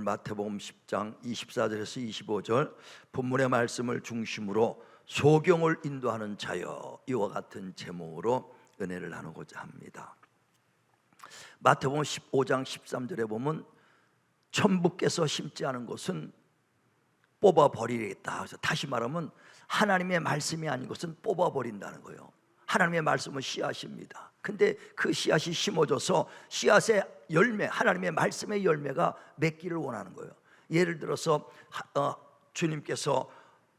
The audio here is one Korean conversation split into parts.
마태복음 10장 24절에서 25절 본문의 말씀을 중심으로 소경을 인도하는 자여, 이와 같은 제목으로 은혜를 나누고자 합니다. 마태복음 15장 13절에 보면 천부께서 심지 않은 것은 뽑아버리겠다. 그래서 다시 말하면 하나님의 말씀이 아닌 것은 뽑아버린다는 거예요. 하나님의 말씀은 씨앗입니다. 근데 그 씨앗이 심어져서 씨앗의 열매, 하나님의 말씀의 열매가 맺기를 원하는 거예요. 예를 들어서 주님께서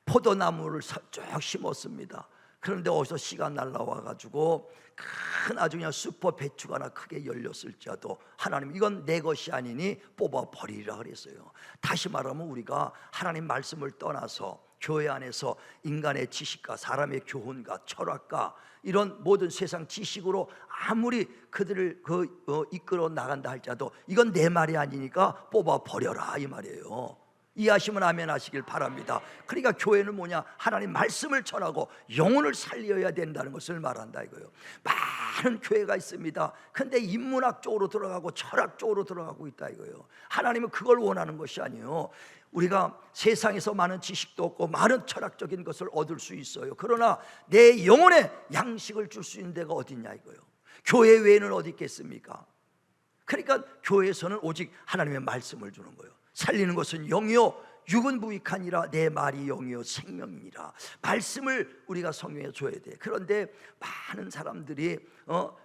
포도나무를 쭉 심었습니다. 그런데 어디서 씨가 날라와가지고 큰 아주 그냥 슈퍼 배추가 하나 크게 열렸을지라도 하나님, 이건 내 것이 아니니 뽑아버리라 그랬어요. 다시 말하면 우리가 하나님 말씀을 떠나서 교회 안에서 인간의 지식과 사람의 교훈과 철학과 이런 모든 세상 지식으로 아무리 그들을 이끌어 나간다 할지라도 이건 내 말이 아니니까 뽑아버려라, 이 말이에요. 이해하시면 아멘 하시길 바랍니다. 그러니까 교회는 뭐냐? 하나님 말씀을 전하고 영혼을 살려야 된다는 것을 말한다 이거예요. 많은 교회가 있습니다. 근데 인문학 쪽으로 들어가고 철학 쪽으로 들어가고 있다 이거예요. 하나님은 그걸 원하는 것이 아니에요. 우리가 세상에서 많은 지식도 얻고 많은 철학적인 것을 얻을 수 있어요. 그러나 내 영혼에 양식을 줄 수 있는 데가 어디냐 이거예요. 교회 외에는 어디 있겠습니까? 그러니까 교회에서는 오직 하나님의 말씀을 주는 거예요. 살리는 것은 영이요 육은 무익하니라, 내 말이 영이요 생명이니라. 말씀을 우리가 성경에 줘야 돼. 그런데 많은 사람들이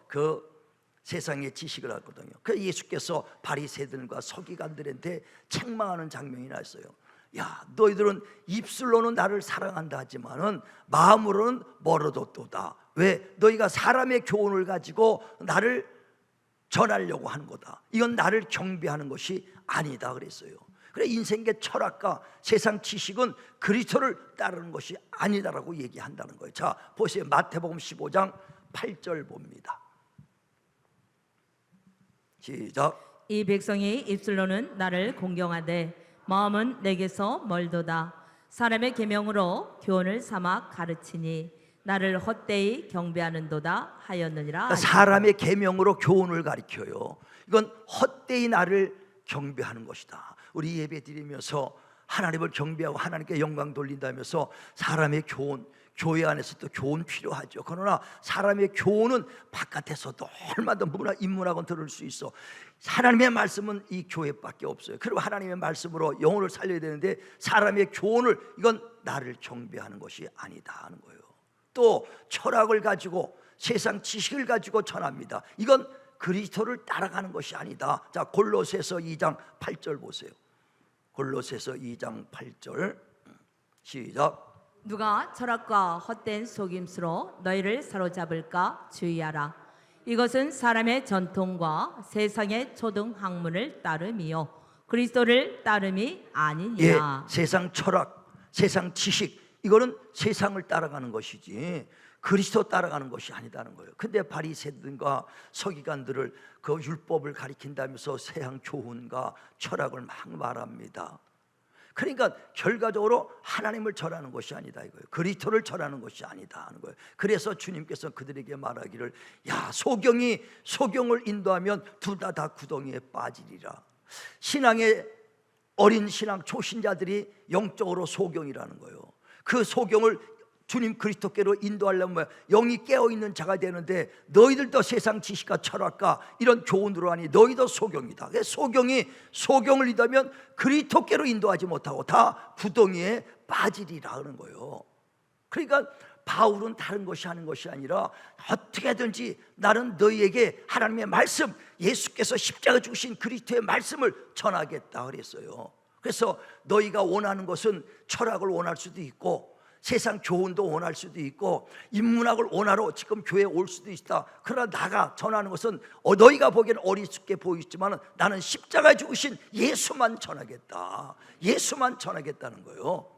그 세상의 지식을 하거든요. 그래서 예수께서 바리새들과 서기관들한테 책망하는 장면이 났어요. 야, 너희들은 입술로는 나를 사랑한다 하지만은 마음으로는 멀어졌도다. 왜? 너희가 사람의 교훈을 가지고 나를 전하려고 하는 거다. 이건 나를 경배하는 것이 아니다 그랬어요. 그래, 인생의 철학과 세상 지식은 그리스도를 따르는 것이 아니다라고 얘기한다는 거예요. 자, 보세요. 마태복음 15장 8절 봅니다. 시작. 이 백성이 입술로는 나를 공경하되 마음은 내게서 멀도다. 사람의 계명으로 교훈을 삼아 가르치니 나를 헛되이 경배하는도다 하였느니라. 그러니까 사람의 계명으로 교훈을 가르쳐요. 이건 헛되이 나를 경배하는 것이다. 우리 예배 드리면서 하나님을 경배하고 하나님께 영광 돌린다면서 사람의 교훈, 교회 안에서도 교훈 필요하죠. 그러나 사람의 교훈은 바깥에서도 얼마나 인문학은 들을 수 있어. 하나님의 말씀은 이 교회밖에 없어요. 그리고 하나님의 말씀으로 영혼을 살려야 되는데 사람의 교훈을, 이건 나를 경배하는 것이 아니다 하는 거예요. 또 철학을 가지고 세상 지식을 가지고 전합니다. 이건 그리스도를 따라가는 것이 아니다. 자, 골로새서 2장 8절 보세요. 골로새서 2장 8절 시작. 누가 철학과 헛된 속임수로 너희를 사로잡을까 주의하라. 이것은 사람의 전통과 세상의 초등 학문을 따름이요 그리스도를 따름이 아니니라. 예, 세상 철학, 세상 지식, 이거는 세상을 따라가는 것이지 그리스도 따라가는 것이 아니다는 거예요. 근데 바리새들과 서기관들을 그 율법을 가리킨다면서 세상 교훈과 철학을 막 말합니다. 그러니까 결과적으로 하나님을 전하는 것이 아니다 이거예요. 그리스도를 전하는 것이 아니다 하는 거예요. 그래서 주님께서 그들에게 말하기를, 야, 소경을 인도하면 둘 다 구덩이에 빠지리라. 신앙의 어린 신앙 초신자들이 영적으로 소경이라는 거예요. 그 소경을 주님 그리스도께로 인도하려면 영이 깨어있는 자가 되는데 너희들도 세상 지식과 철학과 이런 교훈으로 하니 너희도 소경이다. 소경을 인도하면 그리스도께로 인도하지 못하고 다 구덩이에 빠지리라 하는 거예요. 그러니까 바울은 다른 것이 하는 것이 아니라 어떻게든지 나는 너희에게 하나님의 말씀, 예수께서 십자가 죽으신 그리스도의 말씀을 전하겠다 그랬어요. 그래서 너희가 원하는 것은 철학을 원할 수도 있고 세상 교훈도 원할 수도 있고 인문학을 원하러 지금 교회에 올 수도 있다. 그러나 나가 전하는 것은 너희가 보기에는 어리숙해 보이지만 나는 십자가에 죽으신 예수만 전하겠다. 예수만 전하겠다는 거예요.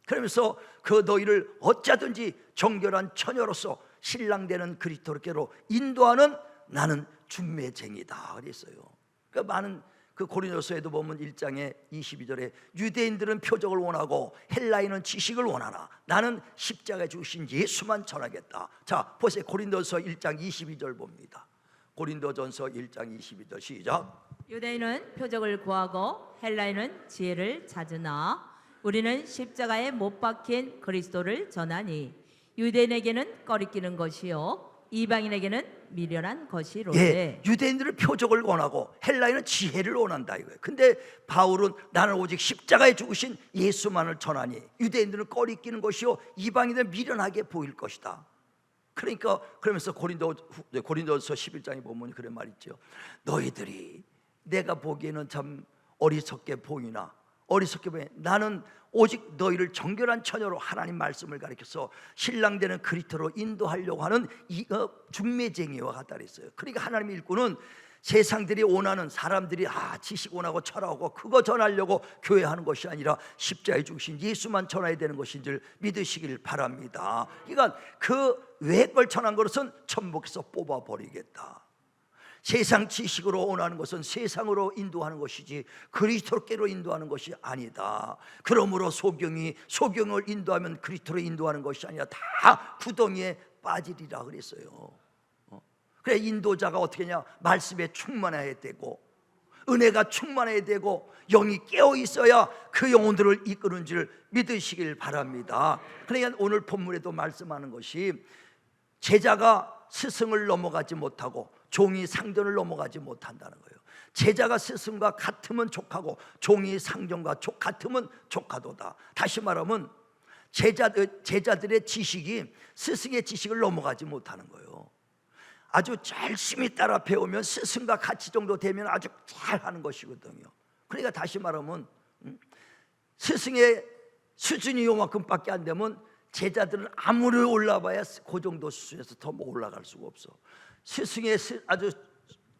그러면서 그 너희를 어쩌든지 정결한 처녀로서 신랑되는 그리스도께로 인도하는 나는 중매쟁이다 그랬어요. 그러니까 많은 그 고린도서에도 보면 1장에 22절에 유대인들은 표적을 원하고 헬라인은 지식을 원하나 나는 십자가에 죽으신 예수만 전하겠다. 자, 보세요. 고린도서 1장 22절 봅니다. 고린도전서 1장 22절 시작. 유대인은 표적을 구하고 헬라인은 지혜를 찾으나 우리는 십자가에 못 박힌 그리스도를 전하니 유대인에게는 꺼리끼는 것이요 이방인에게는 미련한 것이로되. 예, 유대인들은 표적을 원하고 헬라인은 지혜를 원한다 이거예요. 근데 바울은 나는 오직 십자가에 죽으신 예수만을 전하니 유대인들은 꺼리끼는 것이요 이방인들은 미련하게 보일 것이다. 그러니까 그러면서 고린도서 11장에 보면 그런 말 있죠. 너희들이 내가 보기에는 참 어리석게 보이나 나는 오직 너희를 정결한 처녀로 하나님 말씀을 가르쳐서 신랑되는 그리스도로 인도하려고 하는 중매쟁이와 같다 그랬어요. 그러니까 하나님의 일꾼은 세상들이 원하는 사람들이 지식 원하고 철하고 그거 전하려고 교회하는 것이 아니라 십자가에 죽으신 예수만 전해야 되는 것인 줄 믿으시길 바랍니다. 그러니까 그 외의 걸 전한 것은 천국에서 뽑아버리겠다. 세상 지식으로 원하는 것은 세상으로 인도하는 것이지 그리스도께로 인도하는 것이 아니다. 그러므로 소경을 인도하면 그리스도로 인도하는 것이 아니라 다 구덩이에 빠지리라 그랬어요. 그래 인도자가 어떻게 하냐? 말씀에 충만해야 되고 은혜가 충만해야 되고 영이 깨어 있어야 그 영혼들을 이끄는 줄 믿으시길 바랍니다. 그러니까 오늘 본문에도 말씀하는 것이 제자가 스승을 넘어가지 못하고 종이 상전을 넘어가지 못한다는 거예요. 제자가 스승과 같으면 족하고 종이 상전과 같으면 족하도다. 다시 말하면 제자들의 지식이 스승의 지식을 넘어가지 못하는 거예요. 아주 열심히 따라 배우면 스승과 같이 정도 되면 아주 잘하는 것이거든요. 그러니까 다시 말하면 스승의 수준이 요만큼밖에 안 되면 제자들은 아무리 올라봐야 그 정도 수준에서 더 올라갈 수가 없어. 스승의 아주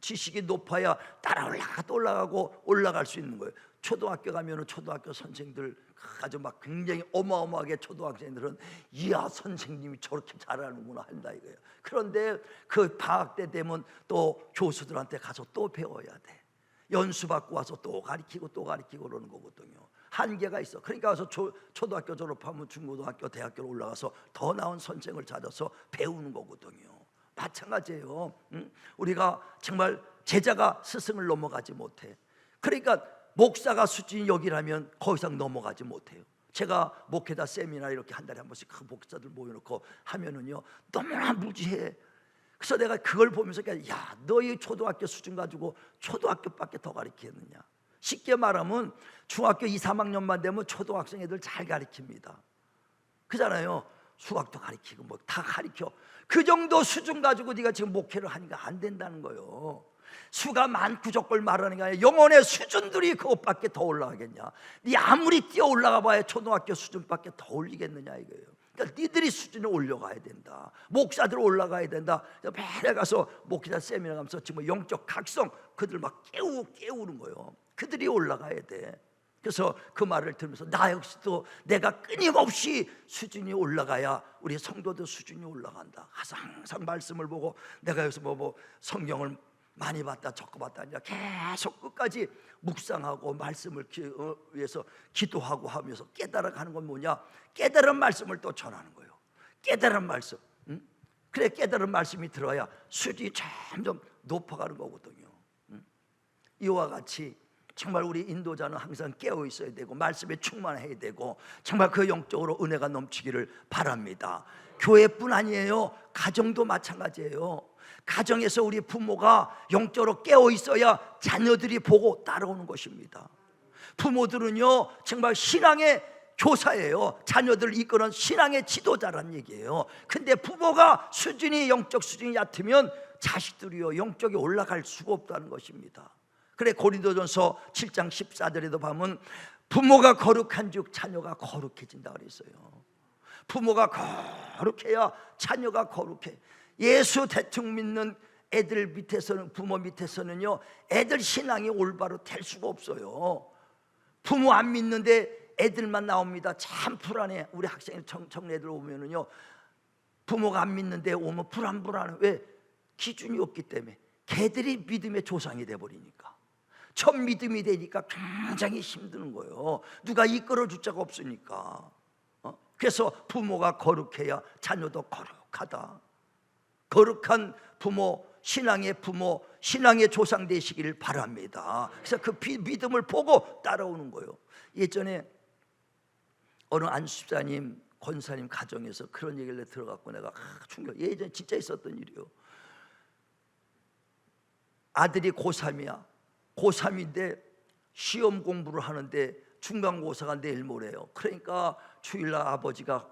지식이 높아야 따라 올라가고 올라갈 수 있는 거예요. 초등학교 가면은 초등학교 선생들 아주 막 굉장히 어마어마하게 초등학생들은 이야 선생님이 저렇게 잘하는구나 한다 이거예요. 그런데 그 방학 때 되면 또 교수들한테 가서 또 배워야 돼. 연수 받고 와서 또 가르치고 그러는 거거든요. 한계가 있어. 그러니까 와서 초등학교 졸업하면 중고등학교, 대학교로 올라가서 더 나은 선생을 찾아서 배우는 거거든요. 마찬가지예요. 우리가 정말 제자가 스승을 넘어가지 못해. 그러니까 목사가 수준이 여기라면 더 이상 넘어가지 못해요. 제가 목회자 세미나 이렇게 한 달에 한 번씩 그 목사들 모여놓고 하면은요 너무나 무지해. 그래서 내가 그걸 보면서 야 너희 초등학교 수준 가지고 초등학교밖에 더 가르치겠느냐. 쉽게 말하면 중학교 2, 3학년만 되면 초등학생 애들 잘 가르칩니다. 그잖아요. 수학도 가르치고 뭐 다 가르쳐. 그 정도 수준 가지고 네가 지금 목회를 하니까 안 된다는 거예요. 수가 만구적걸 말하는 게 아니라 영혼의 수준들이 그것밖에 더 올라가겠냐. 네 아무리 뛰어 올라가 봐야 초등학교 수준밖에 더 올리겠느냐 이거예요. 그러니까 니들이 수준을 올려가야 된다. 목사들 올라가야 된다. 매일 가서 목회자 세미나 가면서 지금 영적 각성 그들 막 깨우는 거예요. 그들이 올라가야 돼. 그래서 그 말을 들으면서 나 역시도 내가 끊임없이 수준이 올라가야 우리 성도들 수준이 올라간다. 그래서 항상 말씀을 보고 내가 여기서 뭐 성경을 많이 봤다 적어봤다 아니라 계속 끝까지 묵상하고 말씀을 위해서 기도하고 하면서 깨달아가는 건 뭐냐? 깨달은 말씀을 또 전하는 거예요. 깨달은 말씀. 그래 깨달은 말씀이 들어야 수준이 점점 높아가는 거거든요. 이와 같이 정말 우리 인도자는 항상 깨어 있어야 되고 말씀에 충만해야 되고 정말 그 영적으로 은혜가 넘치기를 바랍니다. 교회뿐 아니에요. 가정도 마찬가지예요. 가정에서 우리 부모가 영적으로 깨어 있어야 자녀들이 보고 따라오는 것입니다. 부모들은요 정말 신앙의 교사예요. 자녀들을 이끄는 신앙의 지도자란 얘기예요. 근데 부모가 영적 수준이 얕으면 자식들이요 영적이 올라갈 수가 없다는 것입니다. 그래 고린도전서 7장 14절에도 보면 부모가 거룩한즉 자녀가 거룩해진다 그랬어요. 부모가 거룩해야 자녀가 거룩해. 예수 대충 믿는 애들 밑에서는 부모 밑에서는요 애들 신앙이 올바로 될 수가 없어요. 부모 안 믿는데 애들만 나옵니다. 참 불안해. 우리 학생 청년애들 오면은요 부모가 안 믿는데 오면 불안해. 왜? 기준이 없기 때문에. 걔들이 믿음의 조상이 돼버리니까. 첫 믿음이 되니까 굉장히 힘든 거예요. 누가 이끌어줄 자가 없으니까. 그래서 부모가 거룩해야 자녀도 거룩하다. 거룩한 부모, 신앙의 부모, 신앙의 조상 되시기를 바랍니다. 그래서 그 믿음을 보고 따라오는 거예요. 예전에 어느 안수집사님 권사님 가정에서 그런 얘기를 들어갖고 내가 충격. 예전에 진짜 있었던 일이에요. 아들이 고3이야. 고3인데 시험 공부를 하는데 중간고사가 내일 모레요. 그러니까 주일날 아버지가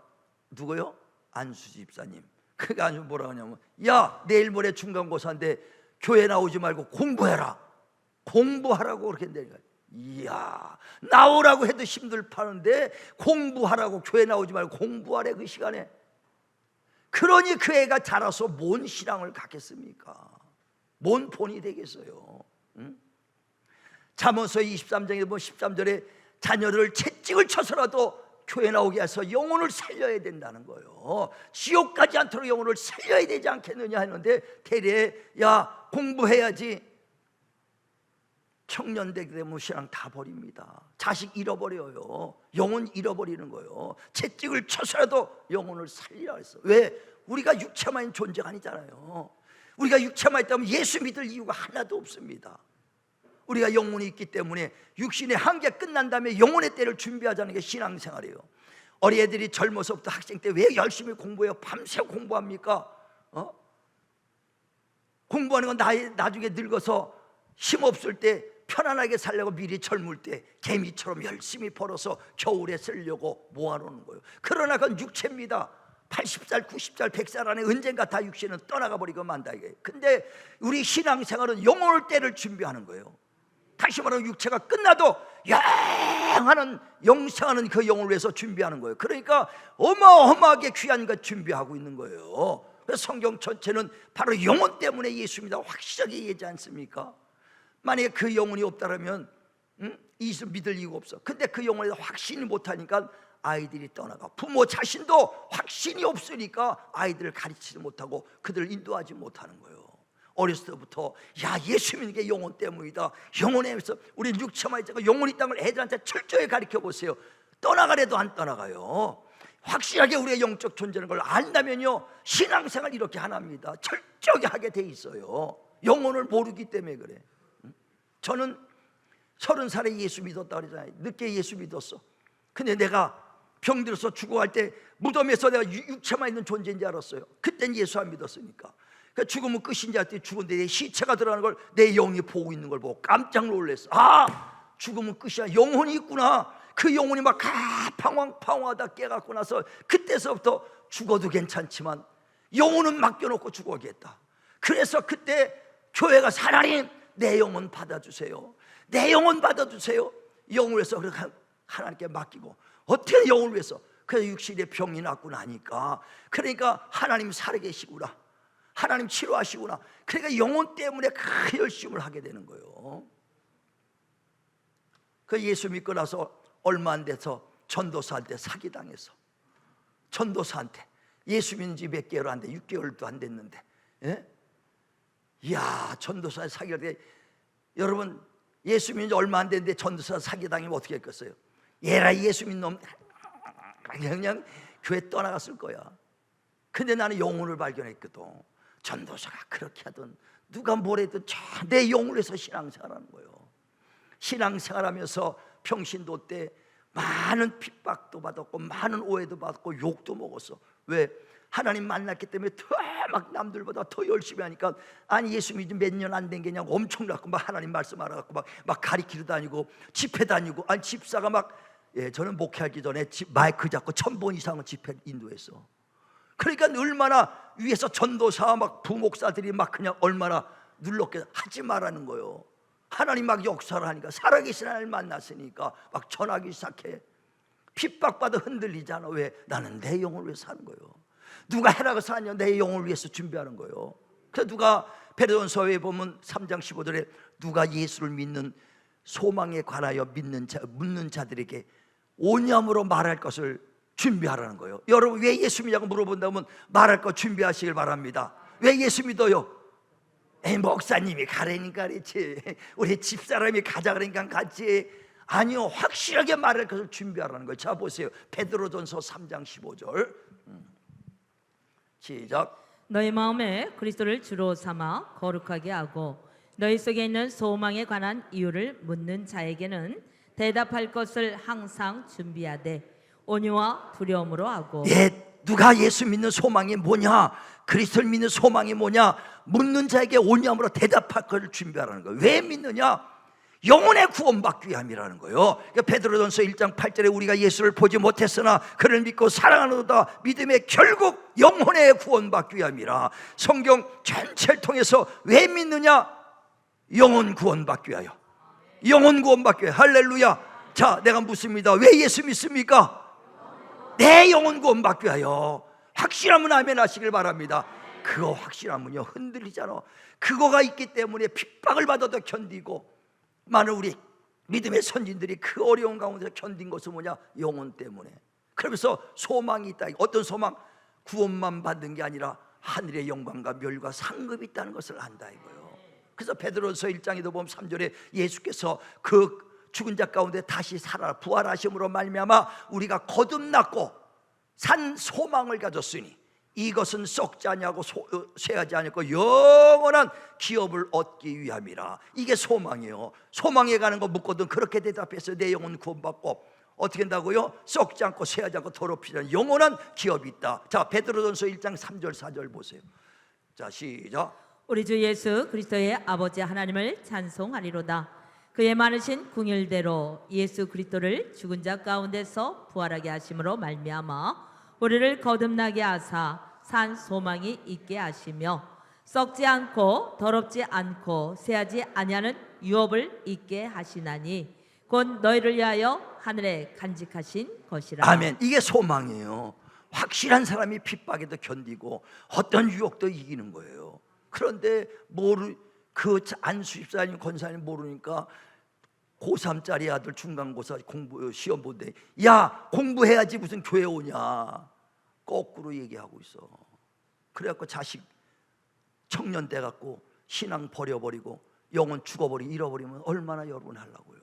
누구요? 안수 집사님. 그러니까 안수 뭐라 하냐면, 야, 내일 모레 중간고사인데 교회 나오지 말고 공부해라. 공부하라고 그렇게 한다니까. 이야, 나오라고 해도 힘들 파는데 공부하라고, 교회 나오지 말고 공부하래 그 시간에. 그러니 그 애가 자라서 뭔 신앙을 갖겠습니까? 뭔 본이 되겠어요? 응? 잠언서 23장에 보면 13절에 자녀를 채찍을 쳐서라도 교회 나오게 해서 영혼을 살려야 된다는 거예요. 지옥 가지 않도록 영혼을 살려야 되지 않겠느냐 하는데, 대래 야 공부해야지. 청년 되게 되면 신앙 다 버립니다. 자식 잃어버려요. 영혼 잃어버리는 거예요. 채찍을 쳐서라도 영혼을 살리라 했어. 왜? 우리가 육체만 있는 존재가 아니잖아요. 우리가 육체만 있다면 예수 믿을 이유가 하나도 없습니다. 우리가 영혼이 있기 때문에 육신의 한계 끝난 다음에 영혼의 때를 준비하자는 게 신앙생활이에요. 어린애들이 젊어서부터 학생 때 왜 열심히 공부해요? 밤새 공부합니까? 공부하는 건 나중에 늙어서 힘없을 때 편안하게 살려고 미리 젊을 때 개미처럼 열심히 벌어서 겨울에 쓰려고 모아놓는 거예요. 그러나 그건 육체입니다. 80살, 90살, 100살 안에 언젠가 다 육신은 떠나가 버리고 만다 이게. 근데 우리 신앙생활은 영혼의 때를 준비하는 거예요. 다시 말하면 육체가 끝나도 영하는 영생하는 그 영을 위해서 준비하는 거예요. 그러니까 어마어마하게 귀한 것 준비하고 있는 거예요. 그래서 성경 전체는 바로 영혼 때문에 예수입니다. 확실하게 얘기하지 않습니까? 만약에 그 영혼이 없다면 예수 믿을 이유가 없어. 근데 그 영혼에 확신이 못하니까 아이들이 떠나가. 부모 자신도 확신이 없으니까 아이들을 가르치지 못하고 그들을 인도하지 못하는 거예요. 어렸을 때부터 야 예수 믿는 게 영혼 때문이다. 영혼에서 우리 육체만 있다가 영혼이 있다는 걸 애들한테 철저히 가르쳐 보세요. 떠나가래도 안 떠나가요. 확실하게 우리의 영적 존재라는 걸 안다면요 신앙생활 이렇게 하나입니다. 철저하게 하게 돼 있어요. 영혼을 모르기 때문에 그래. 저는 30살에 예수 믿었다 그러잖아요. 늦게 예수 믿었어. 근데 내가 병들어서 죽어갈 때 무덤에서 내가 육체만 있는 존재인 줄 알았어요. 그땐 예수 안 믿었으니까. 죽으면 끝인 줄 알았더니 죽은데 내 시체가 들어가는 걸 내 영이 보고 있는 걸 보고 깜짝 놀랐어. 아, 죽으면 끝이야. 영혼이 있구나. 그 영혼이 막 방황하다 깨갖고 나서 그때서부터 죽어도 괜찮지만 영혼은 맡겨놓고 죽어야겠다. 그래서 그때 교회가 하나님 내 영혼 받아주세요. 내 영혼 받아주세요. 영을 위해서 하나님께 맡기고 어떻게 영을 위해서. 그래서 육신의 병이 낫고 나니까 그러니까 하나님 살아계시구나. 하나님 치료하시구나. 그러니까 영혼 때문에 그 열심을 하게 되는 거예요. 그 예수 믿고 나서 얼마 안 돼서 전도사한테 사기당해서 전도사한테 예수 믿는 지 몇 개월 안 돼. 6개월도 안 됐는데 예? 이야 전도사한테 사기를 돼. 여러분 예수 믿는 지 얼마 안 됐는데 전도사 사기당하면 어떻게 했겠어요? 얘라 예수 믿는 놈 그냥 교회 떠나갔을 거야. 근데 나는 영혼을 발견했거든. 전도사가 그렇게 하든 누가 뭐래든 내 영을 위해서 신앙생활하는 거예요. 신앙생활하면서 평신도 때 많은 핍박도 받았고 많은 오해도 받고 욕도 먹었어. 왜? 하나님 만났기 때문에 더 막 남들보다 더 열심히 하니까 아니 예수 믿은 몇 년 안 된 게 그냥 엄청나고 막 하나님 말씀 알아갖고 막 가리키러 다니고 집회 다니고 아니 집사가 막 저는 목회하기 전에 마이크 잡고 1000번 이상은 집회 인도했어. 그러니까 얼마나 위에서 전도사 막 부목사들이 막 그냥 얼마나 눌렀게 하지 말라는 거예요. 하나님 막 역사를 하니까 살아계신 하나님을 만났으니까 막 전하기 시작해. 핍박받아 흔들리잖아. 왜? 나는 내 영혼을 위해서 사는 거예요. 누가 해라고 사냐? 내 영혼을 위해서 준비하는 거예요. 그래서 누가 베드로전서에 보면 3장 15절에 누가 예수를 믿는 소망에 관하여 묻는 자들에게 오념으로 말할 것을 준비하라는 거예요. 여러분 왜 예수 믿냐고 물어본다면 말할 거 준비하시길 바랍니다. 왜 예수 믿어요? 목사님이 가라니까 그렇지. 우리 집사람이 가자 그러니까 같이. 아니요, 확실하게 말할 것을 준비하라는 거예요. 자 보세요. 베드로전서 3장 15절 시작. 너희 마음에 그리스도를 주로 삼아 거룩하게 하고 너희 속에 있는 소망에 관한 이유를 묻는 자에게는 대답할 것을 항상 준비하되 온유와 두려움으로 하고. 누가 예수 믿는 소망이 뭐냐, 그리스도를 믿는 소망이 뭐냐 묻는 자에게 온유함으로 대답할 것을 준비하라는 거예요. 왜 믿느냐? 영혼의 구원받기 위함이라는 거예요. 그러니까 베드로전서 1장 8절에 우리가 예수를 보지 못했으나 그를 믿고 사랑하노다 믿음의 결국 영혼의 구원받기 위함이라. 성경 전체를 통해서 왜 믿느냐? 영혼 구원받기 위하여. 영혼 구원받기 위하여. 할렐루야. 자, 내가 묻습니다. 왜 예수 믿습니까? 내 영혼 구원받기 위하여. 확실하면 아멘 하시길 바랍니다. 그거 확실하면요 흔들리잖아. 그거가 있기 때문에 핍박을 받아도 견디고, 많은 우리 믿음의 선진들이 그 어려운 가운데서 견딘 것은 뭐냐? 영혼 때문에. 그러면서 소망이 있다. 어떤 소망? 구원만 받는 게 아니라 하늘의 영광과 멸과 상급이 있다는 것을 안다 이거예요. 그래서 베드로서 1장에도 보면 3절에 예수께서 그 죽은 자 가운데 다시 살아 부활하심으로 말미암아 우리가 거듭났고 산 소망을 가졌으니 이것은 썩지 아니하고 쇠하지 않고 영원한 기업을 얻기 위함이라. 이게 소망이에요. 소망에 가는 거 묻거든 그렇게 대답해서 내 영혼 구원받고 어떻게 한다고요? 썩지 않고 쇠하지 않고 더럽히지 않은 영원한 기업이 있다. 자, 베드로전서 1장 3절 4절 보세요. 자, 시작. 우리 주 예수 그리스도의 아버지 하나님을 찬송하리로다. 그의 많으신 궁일대로 예수 그리스도를 죽은 자 가운데서 부활하게 하심으로 말미암아 우리를 거듭나게 하사 산 소망이 있게 하시며 썩지 않고 더럽지 않고 쇠하지 아니하는 유업을 있게 하시나니 곧 너희를 위하여 하늘에 간직하신 것이라. 아멘. 이게 소망이에요. 확실한 사람이 핍박에도 견디고 어떤 유혹도 이기는 거예요. 그런데 그 안수 집사님 권사님 모르니까 고3짜리 아들 중간고사 공부 시험 본대. 야, 공부해야지 무슨 교회 오냐. 거꾸로 얘기하고 있어. 그래갖고 자식 청년 돼 갖고 신앙 버려버리고 영혼 죽어버리고 잃어버리면 얼마나 여러분 하려고요.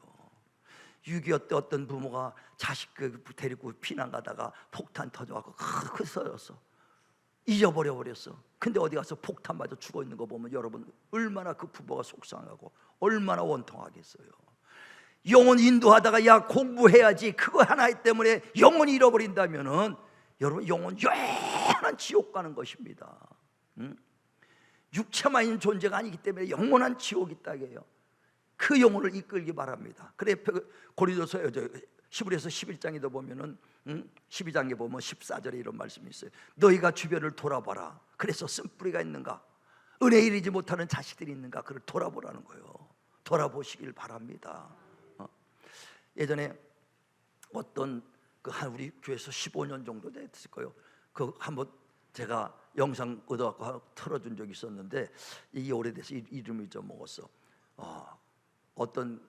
6.25 때 어떤 부모가 자식 데리고 피난 가다가 폭탄 터져갖고 크 쓰러졌어. 잊어버려버렸어. 근데 어디 가서 폭탄 맞아 죽어 있는 거 보면 여러분 얼마나 그 부모가 속상하고 얼마나 원통하겠어요. 영혼 인도하다가 야 공부해야지 그거 하나 때문에 영혼이 잃어버린다면은 여러분 영혼 영원한 지옥 가는 것입니다. 육체만 있는 존재가 아니기 때문에 영원한 지옥이 있다 이게요. 그 영혼을 이끌기 바랍니다. 그래 고린도서 히브리서 11장에도 보면은 12장에 보면 14절에 이런 말씀이 있어요. 너희가 주변을 돌아봐라. 그래서 쓴뿌리가 있는가? 은혜 이르지 못하는 자식들이 있는가? 그를 돌아보라는 거예요. 돌아보시길 바랍니다. 예전에 어떤 우리 교회에서 15년 정도 됐을 거예요. 그 한번 제가 영상 얻어갖고 틀어준 적이 있었는데 이게 오래돼서 이름을 잊어먹었어. 어떤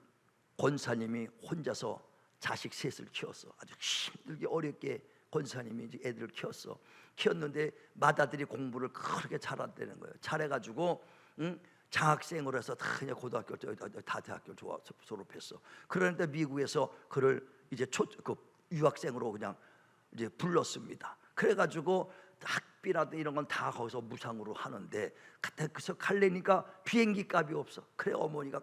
권사님이 혼자서 자식 셋을 키웠어. 아주 힘들게 어렵게 권사님이 이제 애들을 키웠는데 맏아들이 공부를 그렇게 잘한다는 거예요. 잘해가지고 장학생으로 해서 다 그냥 고등학교 다 대학교 졸업했어. 그런데 미국에서 그를 이제 유학생으로 그냥 이제 불렀습니다. 그래가지고 학비라도 이런 건 다 거기서 무상으로 하는데 그래서 갈래니까 비행기 값이 없어. 그래 어머니가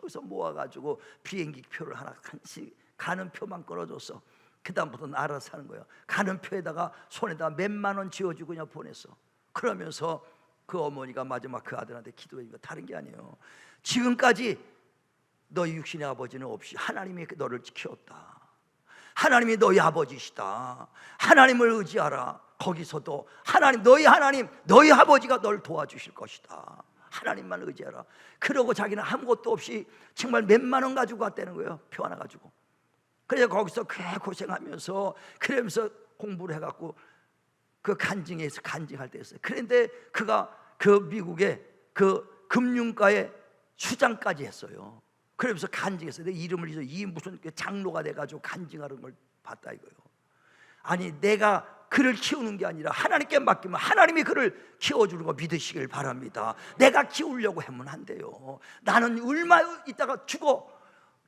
여기서 모아가지고 비행기 표를 하나씩 가는 표만 끌어줬어. 그 다음부터는 알아서 하는 거예요. 가는 표에다가 손에다 몇만 원 지어주고 그냥 보냈어. 그러면서 그 어머니가 마지막 그 아들한테 기도해주고 다른 게 아니에요. 지금까지 너희 육신의 아버지는 없이 하나님이 너를 키웠다. 하나님이 너희 아버지시다. 하나님을 의지하라. 거기서도 너희 아버지가 널 도와주실 것이다. 하나님만 의지하라. 그러고 자기는 아무것도 없이 정말 몇만 원 가지고 갔다는 거예요. 표 하나 가지고. 그래서 거기서 그래 고생하면서 그러면서 공부를 해갖고 그 간증할 때 했어요. 그런데 그가 그 미국의 그 금융가의 수장까지 했어요. 그러면서 간증했어요. 내 이름을 잊어 이 무슨 장로가 돼가지고 간증하는 걸 봤다 이거예요. 아니 내가 그를 키우는 게 아니라 하나님께 맡기면 하나님이 그를 키워주는 거 믿으시길 바랍니다. 내가 키우려고 하면 안 돼요. 나는 얼마 있다가 죽어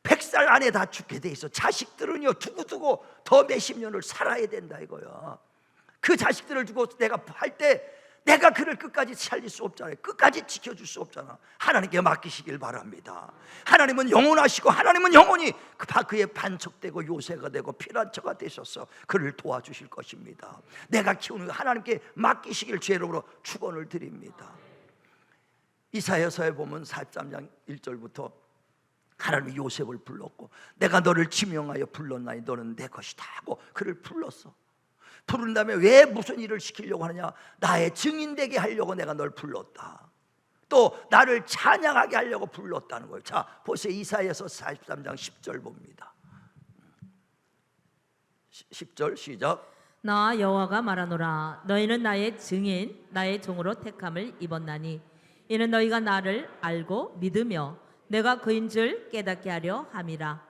100살 안에 다 죽게 돼 있어. 자식들은요 두고두고 더 몇십 년을 살아야 된다 이거야. 그 자식들을 두고 내가 할 때 내가 그를 끝까지 살릴 수 없잖아요. 끝까지 지켜줄 수 없잖아. 하나님께 맡기시길 바랍니다. 하나님은 영원하시고 하나님은 영원히 그의 반석되고 요새가 되고 피난처가 되셔서 그를 도와주실 것입니다. 내가 키우는 하나님께 맡기시길 죄로로 축원을 드립니다. 이사야서에 보면 43장 1절부터 하나님이 요셉을 불렀고 내가 너를 지명하여 불렀나니 너는 내 것이다 하고 그를 불렀어. 부른 다음에 왜 무슨 일을 시키려고 하느냐? 나의 증인되게 하려고 내가 널 불렀다. 또 나를 찬양하게 하려고 불렀다는 거예요. 자, 보세요. 이사야서 43장 10절 봅니다. 10절 시작. 나 여호와가 말하노라 너희는 나의 증인 나의 종으로 택함을 입었나니 이는 너희가 나를 알고 믿으며 내가 그인 줄 깨닫게 하려 함이라.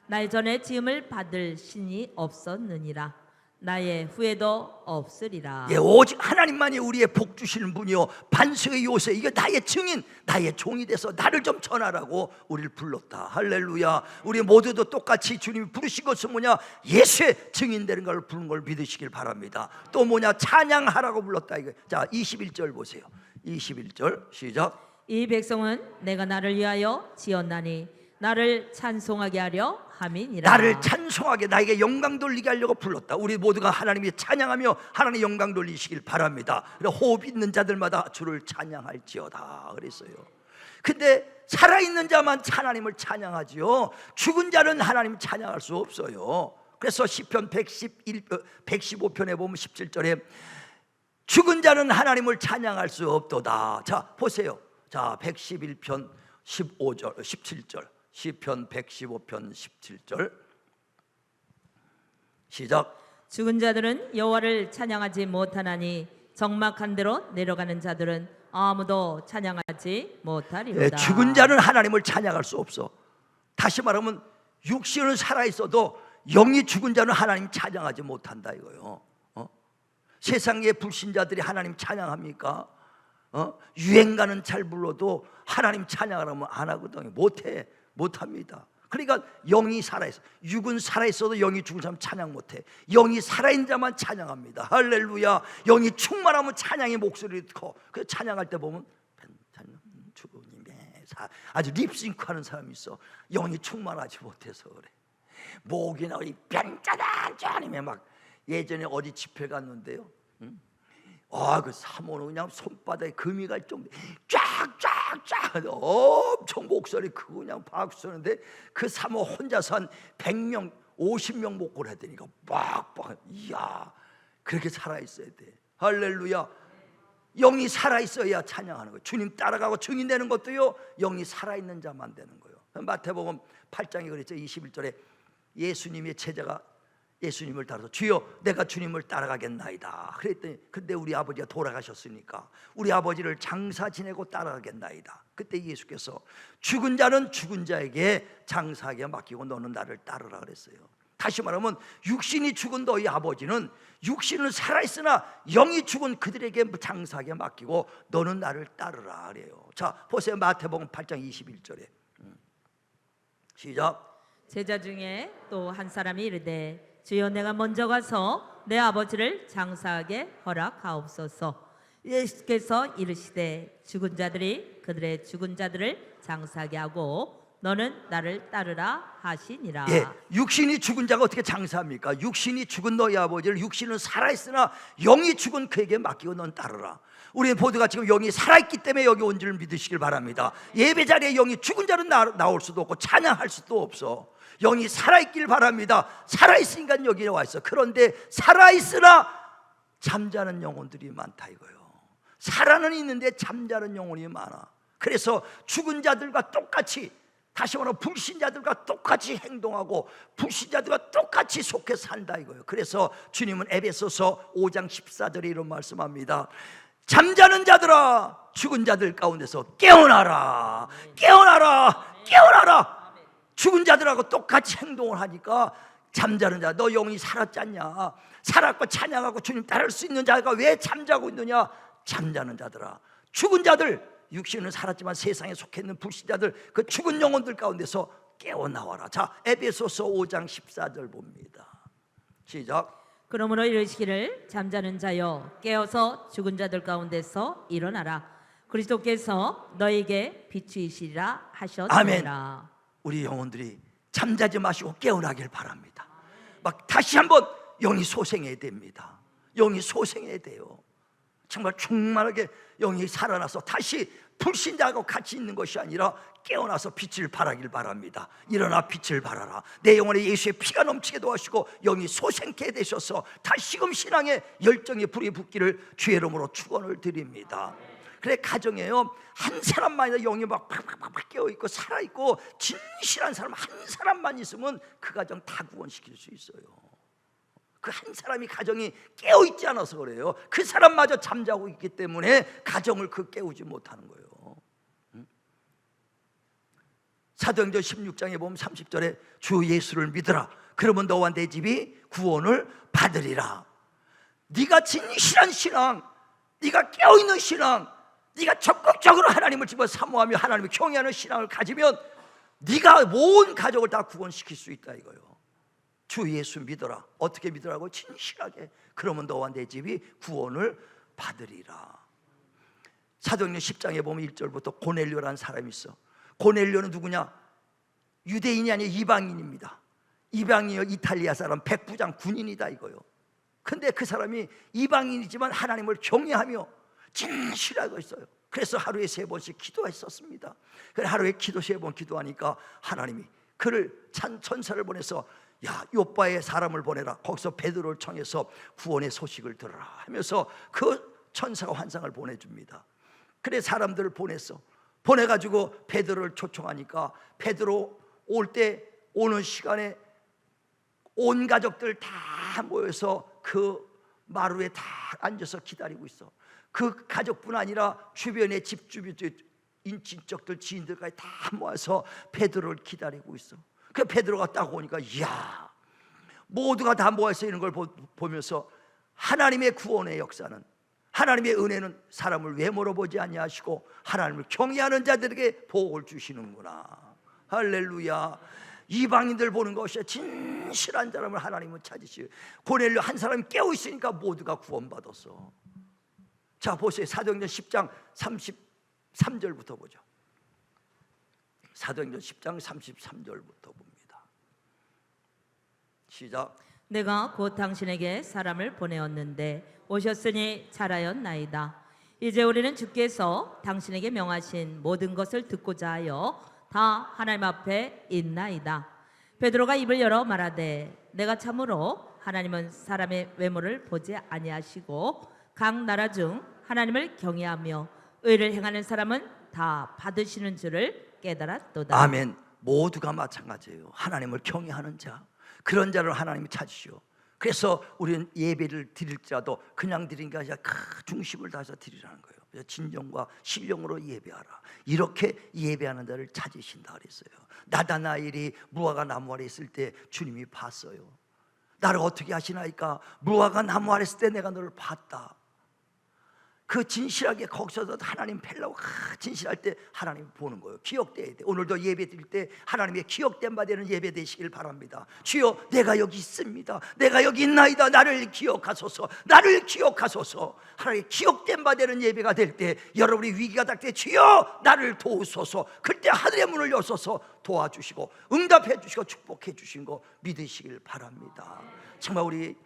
날 전에 지음을 받을 신이 없었느니라. 나의 후회도 없으리라. 예, 오직 하나님만이 우리의 복 주시는 분이요 반석의 요새, 이게 나의 증인 나의 종이 돼서 나를 좀 전하라고 우리를 불렀다. 할렐루야. 우리 모두도 똑같이 주님이 부르신 것은 뭐냐? 예수의 증인 되는 걸 부른 걸 믿으시길 바랍니다. 또 뭐냐? 찬양하라고 불렀다. 이거. 자, 21절 보세요. 21절 시작. 이 백성은 내가 나를 위하여 지었나니 나를 찬송하게 하려 함이니라. 나를 찬송하게 나에게 영광 돌리게 하려고 불렀다. 우리 모두가 하나님이 찬양하며 하나님 영광 돌리시길 바랍니다. 호흡 있는 자들마다 주를 찬양할지어다 그랬어요. 근데 살아있는 자만 하나님을 찬양하지요. 죽은 자는 하나님 찬양할 수 없어요. 그래서 시편 115편에 보면 17절에 죽은 자는 하나님을 찬양할 수 없도다. 자, 보세요. 자, 111편 15절 17절 시편 115편 17절 시작. 죽은 자들은 여호와를 찬양하지 못하나니 적막한 데로 내려가는 자들은 아무도 찬양하지 못하리로다. 예, 죽은 자는 하나님을 찬양할 수 없어. 다시 말하면 육신은 살아있어도 영이 죽은 자는 하나님 찬양하지 못한다 이거요. 세상의 불신자들이 하나님 찬양합니까? 유행가는 잘 불러도 하나님 찬양하라면 안 하거든요. 못합니다. 그러니까 영이 살아있어. 육은 살아있어도 영이 죽은 사람 찬양 못해. 영이 살아있는 자만 찬양합니다. 할렐루야. 영이 충만하면 찬양의 목소리를 듣고 그 찬양할 때 보면 주님의 아주 립싱크하는 사람이 있어. 영이 충만하지 못해서 그래. 목이나 이 변짜다짜님에 막 예전에 어디 집회 갔는데요. 그 사모는 그냥 손바닥에 금이 갈 정도 쫙쫙쫙 엄청 목소리 크고 그냥 박수 치는데 그 사모 혼자서 한 100명 50명 목골 해대니까 빡빡. 이야, 그렇게 살아있어야 돼. 할렐루야. 영이 살아있어야 찬양하는 거예요. 주님 따라가고 증인되는 것도요 영이 살아있는 자만 되는 거예요. 마태복음 8장에 그랬죠. 21절에 예수님의 제자가 예수님을 따라서 주여 내가 주님을 따라가겠나이다 그랬더니, 근데 우리 아버지가 돌아가셨으니까 우리 아버지를 장사 지내고 따라가겠나이다. 그때 예수께서 죽은 자는 죽은 자에게 장사하게 맡기고 너는 나를 따르라 그랬어요. 다시 말하면 육신이 죽은 너희 아버지는 육신은 살아있으나 영이 죽은 그들에게 장사하게 맡기고 너는 나를 따르라 그래요. 자, 보세요. 마태복음 8장 21절에 시작. 제자 중에 또 한 사람이 이르되 주여 내가 먼저 가서 내 아버지를 장사하게 허락하옵소서. 예수께서 이르시되 죽은 자들이 그들의 죽은 자들을 장사하게 하고 너는 나를 따르라 하시니라. 예, 육신이 죽은 자가 어떻게 장사합니까? 육신이 죽은 너희 아버지를 육신은 살아있으나 영이 죽은 그에게 맡기고 넌 따르라. 우리 모두가 지금 영이 살아있기 때문에 여기 온 줄 믿으시길 바랍니다. 예배 자리에 영이 죽은 자는 나올 수도 없고 찬양할 수도 없어. 영이 살아있길 바랍니다. 살아있으니까 여기에 와 있어. 그런데 살아있으나 잠자는 영혼들이 많다 이거예요. 살아는 있는데 잠자는 영혼이 많아. 그래서 죽은 자들과 똑같이, 다시 말하면 불신자들과 똑같이 행동하고 불신자들과 똑같이 속해 산다 이거예요. 그래서 주님은 에베소서 5장 14절에 이런 말씀합니다. 잠자는 자들아 죽은 자들 가운데서 깨어나라. 깨어나라. 깨어나라. 죽은 자들하고 똑같이 행동을 하니까 잠자는 자, 너 영이 살았지 않냐? 살았고 찬양하고 주님 따를 수 있는 자가 왜 잠자고 있느냐? 잠자는 자들아, 죽은 자들, 육신은 살았지만 세상에 속해 있는 불신자들, 그 죽은 영혼들 가운데서 깨어나와라. 자, 에베소서 5장 14절 봅니다. 시작. 그러므로 이르시기를 잠자는 자여 깨어서 죽은 자들 가운데서 일어나라. 그리스도께서 너에게 빛이시리라 하셨느니라. 우리 영혼들이 잠자지 마시고 깨어나길 바랍니다. 막 다시 한번 영이 소생해야 됩니다. 영이 소생해야 돼요. 정말 충만하게 영이 살아나서 다시 불신자하고 같이 있는 것이 아니라 깨어나서 빛을 발하길 바랍니다. 일어나 빛을 발하라. 내 영혼에 예수의 피가 넘치게 도와주시고 영이 소생케 되셔서 다시금 신앙의 열정의 불이 붙기를 주의 이름으로 축원을 드립니다. 그래, 가정에요 한 사람만이라도 영이 막 팍팍팍 깨어있고 살아있고 진실한 사람 한 사람만 있으면 그 가정 다 구원시킬 수 있어요. 그 한 사람이 가정이 깨어있지 않아서 그래요. 그 사람마저 잠자고 있기 때문에 가정을 깨우지 못하는 거예요. 사도행전 16장에 보면 30절에 주 예수를 믿으라. 그러면 너와 내 집이 구원을 받으리라. 네가 진실한 신앙, 네가 깨어있는 신앙, 네가 적극적으로 하나님을 집어 사모하며 하나님을 경외하는 신앙을 가지면 네가 온 가족을 다 구원시킬 수 있다 이거예요. 주 예수 믿어라. 어떻게 믿으라고? 진실하게. 그러면 너와 내 집이 구원을 받으리라. 사도행전 10장에 보면 1절부터 고넬료라는 사람이 있어. 고넬료는 누구냐? 유대인이 아니라 이방인입니다. 이방인이요, 이탈리아 사람 백부장 군인이다 이거요. 근데 그 사람이 이방인이지만 하나님을 경외하며 진실하고 있어요. 그래서 하루에 3번씩 기도했었습니다. 그래 하루에 기도 3번 기도하니까 하나님이 그를 천사를 보내서 야, 요빠에 사람을 보내라. 거기서 베드로를 청해서 구원의 소식을 들어라 하면서 그 천사가 환상을 보내줍니다. 그래 사람들을 보냈어. 보내가지고 베드로를 초청하니까 베드로 올 때 오는 시간에 온 가족들 다 모여서 그 마루에 다 앉아서 기다리고 있어. 그 가족뿐 아니라 주변의 집 주변 인친척들 지인들까지 다 모아서 베드로를 기다리고 있어. 그 베드로가 딱 오니까 이야, 모두가 다 모여서 있는 걸 보면서 하나님의 구원의 역사는, 하나님의 은혜는 사람을 외모로 보지 아니하시고 하나님을 경외하는 자들에게 복을 주시는구나. 할렐루야. 이방인들 보는 것이 진실한 사람을 하나님은 찾으시고 고넬료 한 사람이 깨어있으니까 모두가 구원받았어. 자 보세요. 사도행전 10장 33절부터 보죠. 사도행전 10장 33절부터 봅니다. 시작. 내가 곧 당신에게 사람을 보내었는데 오셨으니 잘하였나이다. 이제 우리는 주께서 당신에게 명하신 모든 것을 듣고자 하여 다 하나님 앞에 있나이다. 베드로가 입을 열어 말하되 내가 참으로 하나님은 사람의 외모를 보지 아니하시고 각 나라 중 하나님을 경외하며 의를 행하는 사람은 다 받으시는 줄을 깨달았도다. 아멘. 모두가 마찬가지예요. 하나님을 경외하는 자, 그런 자를 하나님이 찾으시오. 그래서 우리는 예배를 드릴지라도 그냥 드리는 게 아니라 그 중심을 다해서 드리라는 거예요. 그래서 진정과 신령으로 예배하라. 이렇게 예배하는 자를 찾으신다 그랬어요. 나다나엘이 무화과 나무 아래 있을 때 주님이 봤어요. 나를 어떻게 하시나이까? 무화과 나무 아래 있을 때 내가 너를 봤다. 그 진실하게 거기서도 하나님 뵈려고 진실할 때 하나님 보는 거예요. 기억돼야 돼. 오늘도 예배 드릴 때 하나님의 기억된 바 되는 예배 되시길 바랍니다. 주여 내가 여기 있습니다. 내가 여기 있나이다. 나를 기억하소서. 나를 기억하소서. 하나님의 기억된 바 되는 예배가 될 때 여러분이 위기가 닥때 주여 나를 도우소서. 그때 하늘의 문을 여소서 도와주시고 응답해 주시고 축복해 주신 거 믿으시길 바랍니다. 정말 우리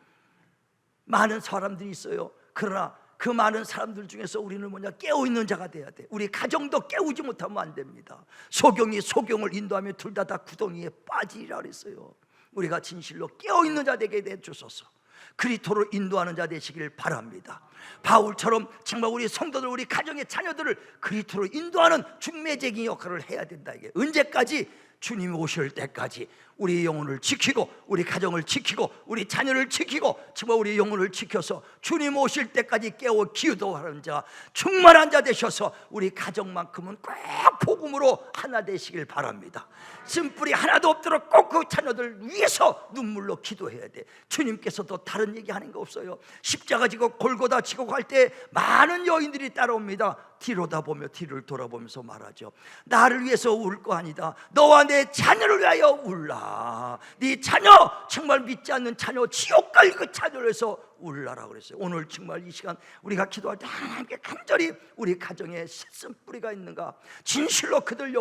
많은 사람들이 있어요. 그러나 그 많은 사람들 중에서 우리는 뭐냐? 깨어있는 자가 돼야 돼. 우리 가정도 깨우지 못하면 안 됩니다. 소경이 소경을 인도하며 둘 다 구덩이에 빠지리라 그랬어요. 우리가 진실로 깨어있는 자 되게 해주소서. 그리스도로 인도하는 자 되시길 바랍니다. 바울처럼 정말 우리 성도들, 우리 가정의 자녀들을 그리스도로 인도하는 중매적인 역할을 해야 된다. 이게 언제까지? 주님이 오실 때까지 우리 영혼을 지키고 우리 가정을 지키고 우리 자녀를 지키고 정말 우리 영혼을 지켜서 주님 오실 때까지 깨워 기도하는 자, 충만한 자 되셔서 우리 가정만큼은 꼭 복음으로 하나 되시길 바랍니다. 쓴뿌리 하나도 없도록 꼭 그 자녀들 위해서 눈물로 기도해야 돼. 주님께서도 다른 얘기 하는 거 없어요. 십자가 지고 골고다 지고 갈 때 많은 여인들이 따라옵니다. 뒤로다 보며 뒤를 돌아보면서 말하죠. 나를 위해서 울 거 아니다. 너와 내 자녀를 위하여 울라. 네 자녀, 정말 믿지 않는 자녀, 지옥 갈 그 자녀를 위해서 울라라고 그랬어요. 오늘 정말 이 시간 우리가 기도할 때 하나님께 간절히 우리 가정에 새순 뿌리가 있는가, 진실로 그들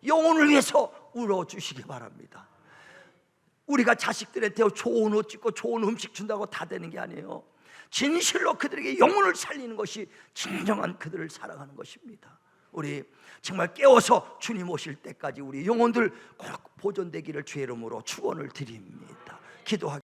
영혼을 위해서 울어주시기 바랍니다. 우리가 자식들한테 좋은 옷 입고 좋은 음식 준다고 다 되는 게 아니에요. 진실로 그들에게 영혼을 살리는 것이 진정한 그들을 사랑하는 것입니다. 우리 정말 깨워서 주님 오실 때까지 우리 영혼들 꼭 보존되기를 주의 이름으로 축원을 드립니다. 기도하겠습니다.